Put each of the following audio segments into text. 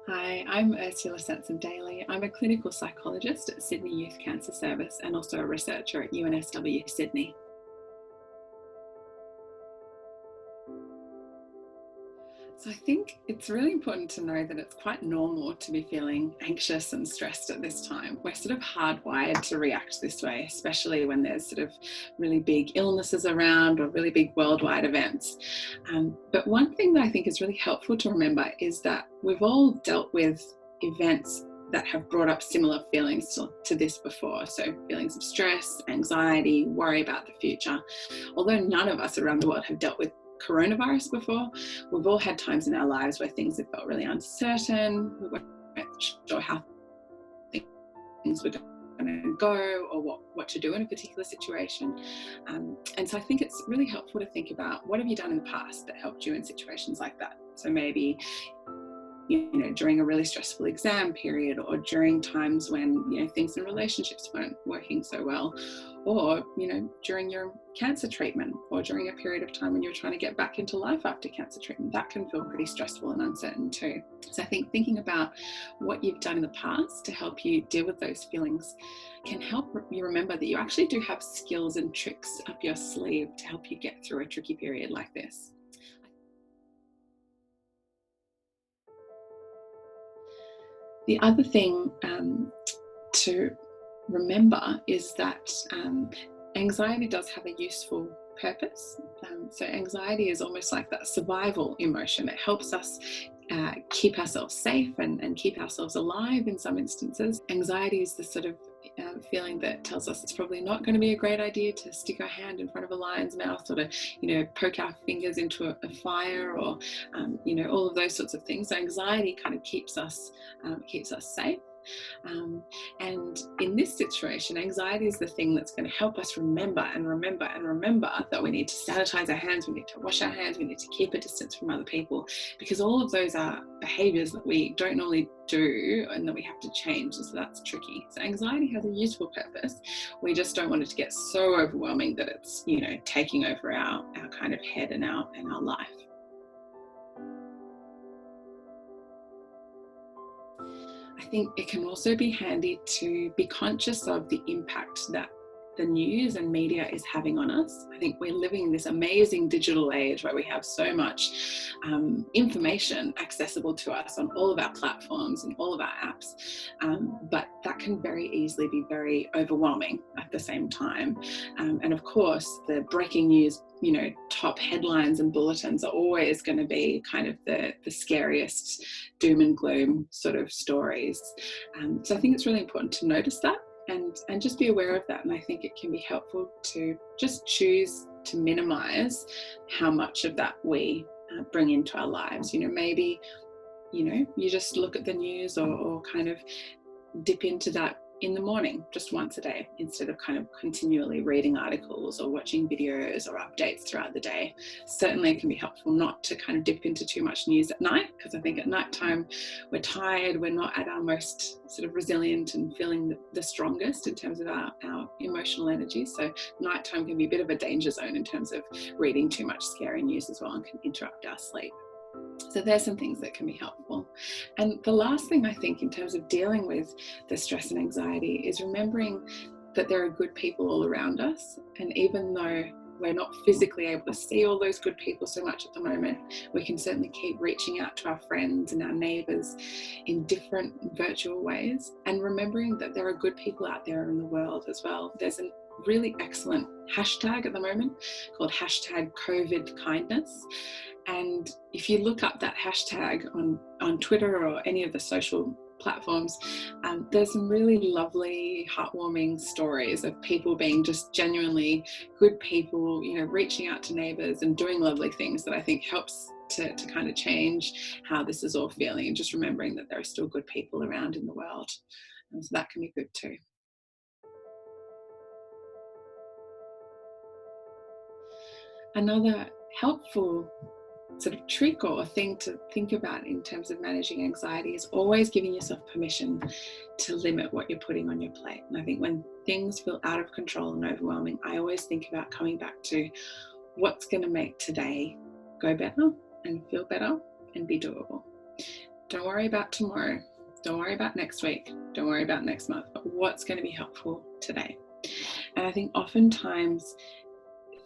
Hi, I'm Ursula Sansom-Daly. I'm a clinical psychologist at Sydney Youth Cancer Service and also a researcher at UNSW Sydney. So I think it's really important to know that it's quite normal to be feeling anxious and stressed at this time. We're sort of hardwired to react this way, especially when there's sort of really big illnesses around or really big worldwide events. But one thing that I think is really helpful to remember is that we've all dealt with events that have brought up similar feelings to this before. So feelings of stress, anxiety, worry about the future. Although none of us around the world have dealt with coronavirus before, we've all had times in our lives where things have felt really uncertain. We weren't sure how things were going to go or what to do in a particular situation. And so I think it's really helpful to think about what have you done in the past that helped you in situations like that. So maybe during a really stressful exam period, or during times when things in relationships weren't working so well, or during your cancer treatment, or during a period of time when you're trying to get back into life after cancer treatment. That can feel pretty stressful and uncertain too. So I think thinking about what you've done in the past to help you deal with those feelings can help you remember that you actually do have skills and tricks up your sleeve to help you get through a tricky period like this. The other thing to remember is that anxiety does have a useful purpose. So anxiety is almost like that survival emotion. It helps us keep ourselves safe and keep ourselves alive in some instances. Anxiety is the sort of feeling that tells us it's probably not going to be a great idea to stick our hand in front of a lion's mouth, or to poke our fingers into a fire, or all of those sorts of things. So anxiety kind of keeps us safe. And in this situation, anxiety is the thing that's going to help us remember that we need to sanitize our hands, we need to wash our hands, we need to keep a distance from other people, because all of those are behaviors that we don't normally do and that we have to change. And so that's tricky. So anxiety has a useful purpose. We just don't want it to get so overwhelming that it's taking over our kind of head and our life. I think it can also be handy to be conscious of the impact that the news and media is having on us. I think we're living in this amazing digital age where we have so much information accessible to us on all of our platforms and all of our apps, but that can very easily be very overwhelming at the same time. And of course, the breaking news, top headlines and bulletins are always going to be kind of the scariest doom and gloom sort of stories. So I think it's really important to notice that and just be aware of that. And I think it can be helpful to just choose to minimize how much of that we bring into our lives. Maybe, you just look at the news or kind of dip into that in the morning, just once a day, instead of kind of continually reading articles or watching videos or updates throughout the day. Certainly it can be helpful not to kind of dip into too much news at night, because I think at nighttime we're tired, we're not at our most sort of resilient and feeling the strongest in terms of our emotional energy. So nighttime can be a bit of a danger zone in terms of reading too much scary news as well, and can interrupt our sleep. So there's some things that can be helpful. And the last thing I think in terms of dealing with the stress and anxiety is remembering that there are good people all around us. And even though we're not physically able to see all those good people so much at the moment, we can certainly keep reaching out to our friends and our neighbours in different virtual ways, and remembering that there are good people out there in the world as well. There's a really excellent hashtag at the moment called hashtag COVID-Kindness. And if you look up that hashtag on Twitter or any of the social platforms, there's some really lovely, heartwarming stories of people being just genuinely good people, reaching out to neighbours and doing lovely things that I think helps to kind of change how this is all feeling, and just remembering that there are still good people around in the world. And so that can be good too. Another helpful sort of trick or thing to think about in terms of managing anxiety is always giving yourself permission to limit what you're putting on your plate. And I think when things feel out of control and overwhelming, I always think about coming back to what's going to make today go better and feel better and be doable. Don't worry about tomorrow. Don't worry about next week. Don't worry about next month. But what's going to be helpful today? And I think oftentimes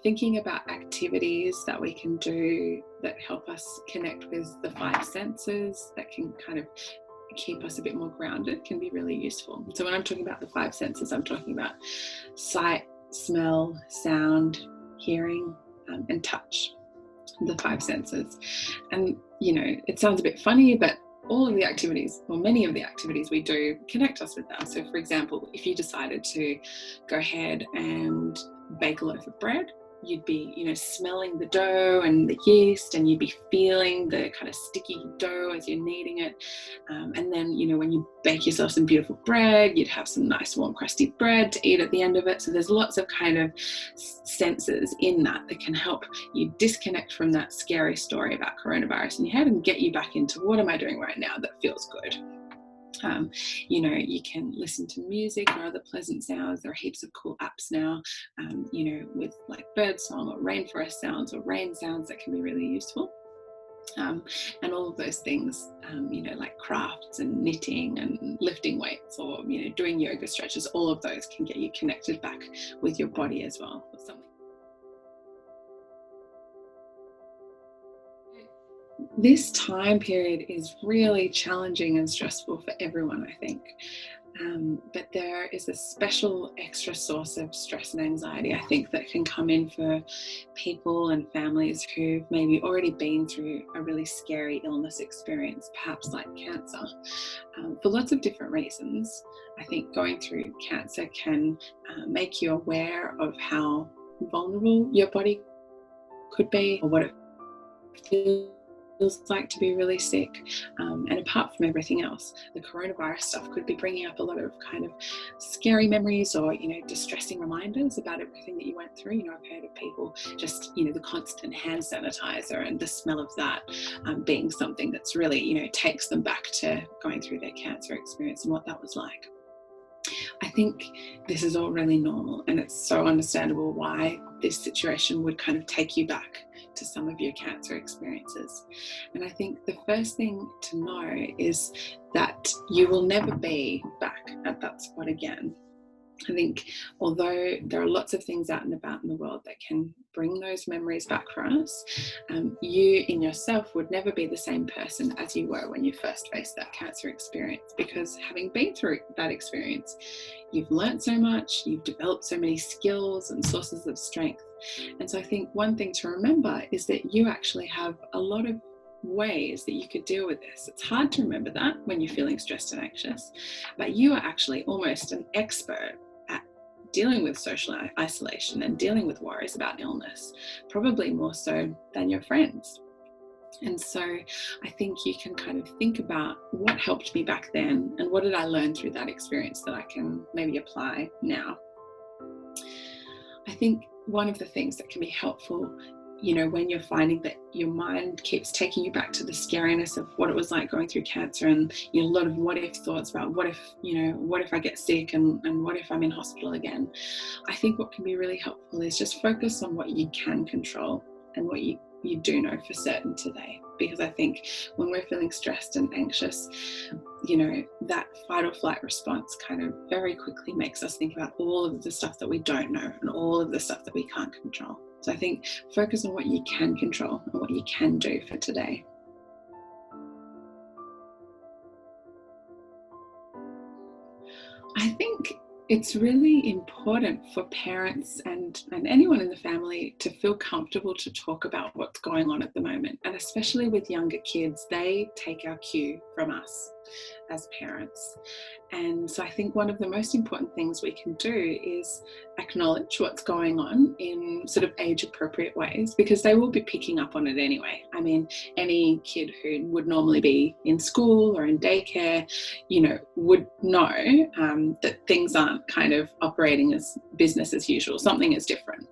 thinking about activities that we can do that help us connect with the five senses, that can kind of keep us a bit more grounded, can be really useful. So when I'm talking about the five senses, I'm talking about sight, smell, sound, hearing, and touch, the five senses. And, you know, it sounds a bit funny, but all of the activities, or many of the activities we do, connect us with that. So for example, if you decided to go ahead and bake a loaf of bread, you'd be, you know, smelling the dough and the yeast, and you'd be feeling the kind of sticky dough as you're kneading it. And then, you know, when you bake yourself some beautiful bread, you'd have some nice warm crusty bread to eat at the end of it. So there's lots of kind of senses in that can help you disconnect from that scary story about coronavirus in your head and get you back into, what am I doing right now that feels good? You know, you can listen to music or other pleasant sounds. There are heaps of cool apps now, you know, with like bird song or rainforest sounds or rain sounds that can be really useful. And all of those things, you know, like crafts and knitting and lifting weights, or, you know, doing yoga stretches, all of those can get you connected back with your body as well. Or something. This time period is really challenging and stressful for everyone, I think. But there is a special extra source of stress and anxiety, I think, that can come in for people and families who've maybe already been through a really scary illness experience, perhaps like cancer, for lots of different reasons. I think going through cancer can make you aware of how vulnerable your body could be, or what it feels like to be really sick. And apart from everything else, the coronavirus stuff could be bringing up a lot of kind of scary memories, or, you know, distressing reminders about everything that you went through. You know, I've heard of people just, you know, the constant hand sanitizer and the smell of that being something that's really, you know, takes them back to going through their cancer experience and what that was like. I think this is all really normal, and it's so understandable why this situation would kind of take you back to some of your cancer experiences. And I think the first thing to know is that you will never be back at that spot again. I think although there are lots of things out and about in the world that can bring those memories back for us, you in yourself would never be the same person as you were when you first faced that cancer experience, because having been through that experience, you've learned so much, you've developed so many skills and sources of strength. And so I think one thing to remember is that you actually have a lot of ways that you could deal with this. It's hard to remember that when you're feeling stressed and anxious, but you are actually almost an expert at dealing with social isolation and dealing with worries about illness, probably more so than your friends. And so I think you can kind of think about what helped me back then and what did I learn through that experience that I can maybe apply now. I think one of the things that can be helpful, you know, when you're finding that your mind keeps taking you back to the scariness of what it was like going through cancer, and, you know, a lot of what if thoughts about what if, you know, what if I get sick, and what if I'm in hospital again. I think what can be really helpful is just focus on what you can control and what you do know for certain today. Because I think when we're feeling stressed and anxious, you know, that fight or flight response kind of very quickly makes us think about all of the stuff that we don't know and all of the stuff that we can't control. So I think focus on what you can control and what you can do for today. I think it's really important for parents and anyone in the family to feel comfortable to talk about what's going on at the moment. And especially with younger kids, they take our cue from us as parents. And so I think one of the most important things we can do is acknowledge what's going on in sort of age appropriate ways, because they will be picking up on it anyway. I mean, any kid who would normally be in school or in daycare, you know, would know that things aren't kind of operating as business as usual. Something is different.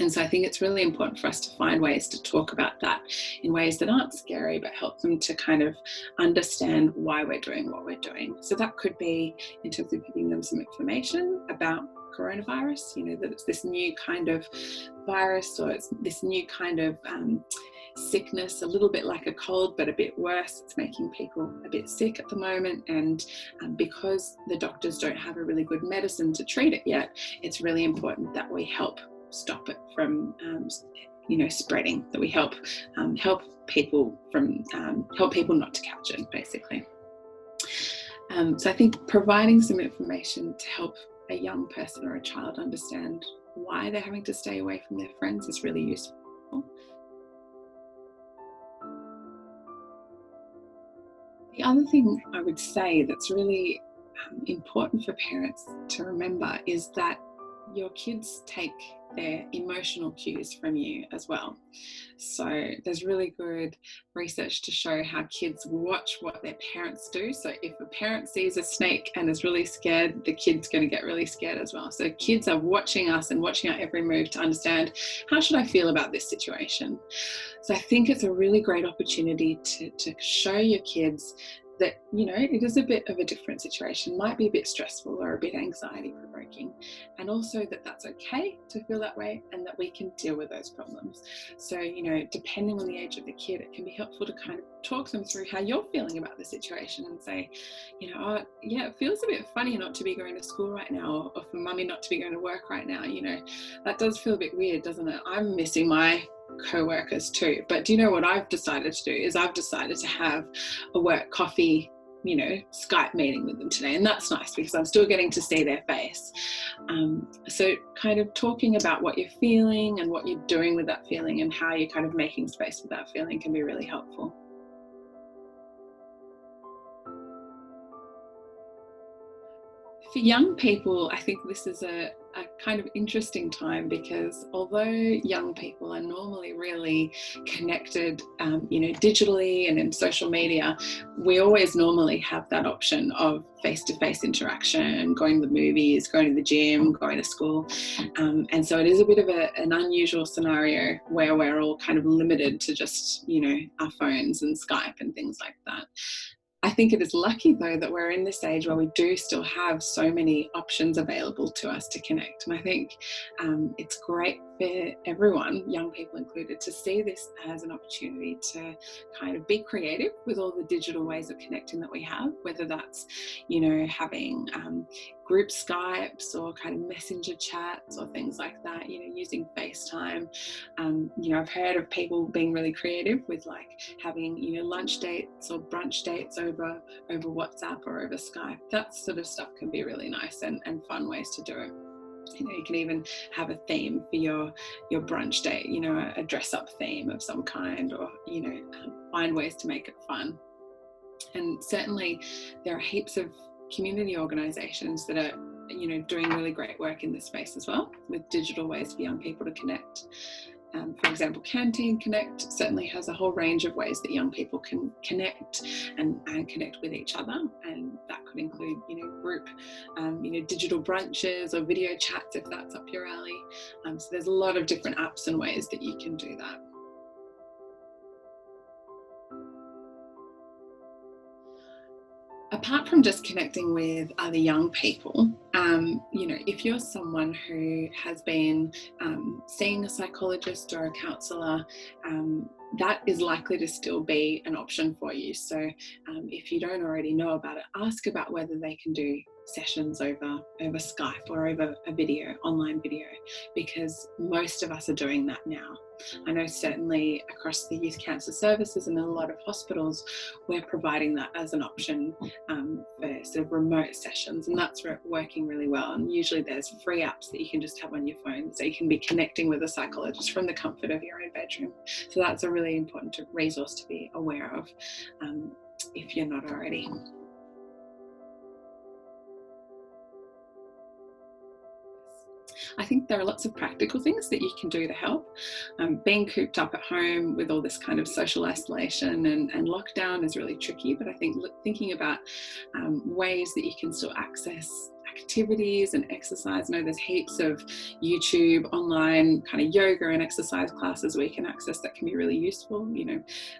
And so I think it's really important for us to find ways to talk about that in ways that aren't scary, but help them to kind of understand why we're doing what we're doing. So that could be in terms of giving them some information about coronavirus, you know, that it's this new kind of virus, or it's this new kind of sickness, a little bit like a cold, but a bit worse. It's making people a bit sick at the moment. And because the doctors don't have a really good medicine to treat it yet, it's really important that we help stop it from spreading, that we help people not to catch it, basically. So I think providing some information to help a young person or a child understand why they're having to stay away from their friends is really useful. The other thing I would say that's really important for parents to remember is that your kids take their emotional cues from you as well. So there's really good research to show how kids watch what their parents do. So if a parent sees a snake and is really scared, the kid's going to get really scared as well. So kids are watching us and watching our every move to understand, how should I feel about this situation? So I think it's a really great opportunity to show your kids that, it is a bit of a different situation, might be a bit stressful or a bit anxiety provoking, and also that that's okay to feel that way and that we can deal with those problems. So, depending on the age of the kid, it can be helpful to kind of talk them through how you're feeling about the situation and say, oh, yeah, it feels a bit funny not to be going to school right now, or for mummy not to be going to work right now. That does feel a bit weird, doesn't it? I'm missing my co-workers too. But do you know what I've decided to do is I've decided to have a work coffee, Skype meeting with them today, and that's nice because I'm still getting to see their face. So kind of talking about what you're feeling and what you're doing with that feeling and how you're kind of making space for that feeling can be really helpful. For young people, I think this is a kind of interesting time because although young people are normally really connected, digitally and in social media, we always normally have that option of face-to-face interaction, going to the movies, going to the gym, going to school. And so it is a bit of an unusual scenario where we're all kind of limited to just, our phones and Skype and things like that. I think it is lucky, though, that we're in this age where we do still have so many options available to us to connect. And I think it's great for everyone, young people included, to see this as an opportunity to kind of be creative with all the digital ways of connecting that we have, whether that's, having group Skypes or kind of messenger chats or things like that, using FaceTime. I've heard of people being really creative with like having, lunch dates or brunch dates over WhatsApp or over Skype. That sort of stuff can be really nice and fun ways to do it. You can even have a theme for your brunch date, a dress up theme of some kind, or, find ways to make it fun. And certainly there are heaps of community organisations that are, doing really great work in this space as well, with digital ways for young people to connect. For example, Canteen Connect certainly has a whole range of ways that young people can connect and connect with each other, and that could include, group, digital brunches or video chats if that's up your alley. So there's a lot of different apps and ways that you can do that. Apart from just connecting with other young people, if you're someone who has been seeing a psychologist or a counsellor, that is likely to still be an option for you. So if you don't already know about it, ask about whether they can do sessions over Skype or over a online video, because most of us are doing that now. I know certainly across the youth cancer services and in a lot of hospitals, we're providing that as an option for sort of remote sessions, and that's working really well. And usually there's free apps that you can just have on your phone, so you can be connecting with a psychologist from the comfort of your own bedroom. So that's a really important resource to be aware of if you're not already. I think there are lots of practical things that you can do to help. Being cooped up at home with all this kind of social isolation and lockdown is really tricky, but I think thinking about ways that you can still access activities and exercise. I know there's heaps of YouTube online kind of yoga and exercise classes where you can access that can be really useful.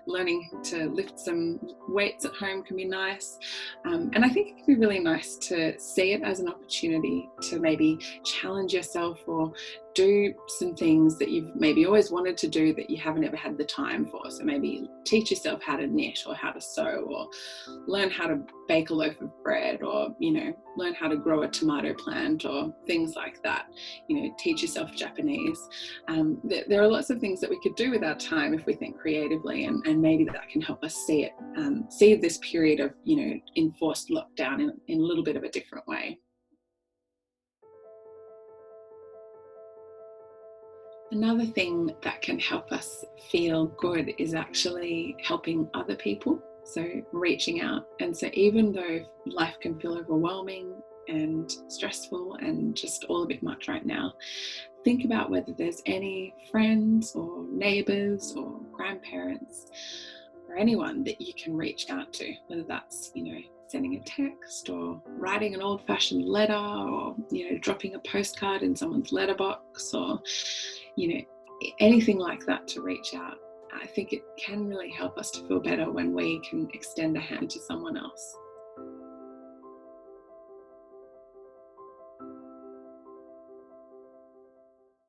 Learning to lift some weights at home can be nice. And I think it can be really nice to see it as an opportunity to maybe challenge yourself or do some things that you've maybe always wanted to do that you haven't ever had the time for. So maybe teach yourself how to knit or how to sew, or learn how to bake a loaf of bread, or, you know, learn how to grow a tomato plant or things like that. You know, teach yourself Japanese. There are lots of things that we could do with our time if we think creatively, and maybe that can help us see this period of, you know, enforced lockdown in a little bit of a different way. Another thing that can help us feel good is actually helping other people. So reaching out. And so even though life can feel overwhelming and stressful and just all a bit much right now, think about whether there's any friends or neighbours or grandparents or anyone that you can reach out to, whether that's, you know, sending a text or writing an old-fashioned letter, or, you know, dropping a postcard in someone's letterbox, or, you know, anything like that to reach out. I think it can really help us to feel better when we can extend a hand to someone else.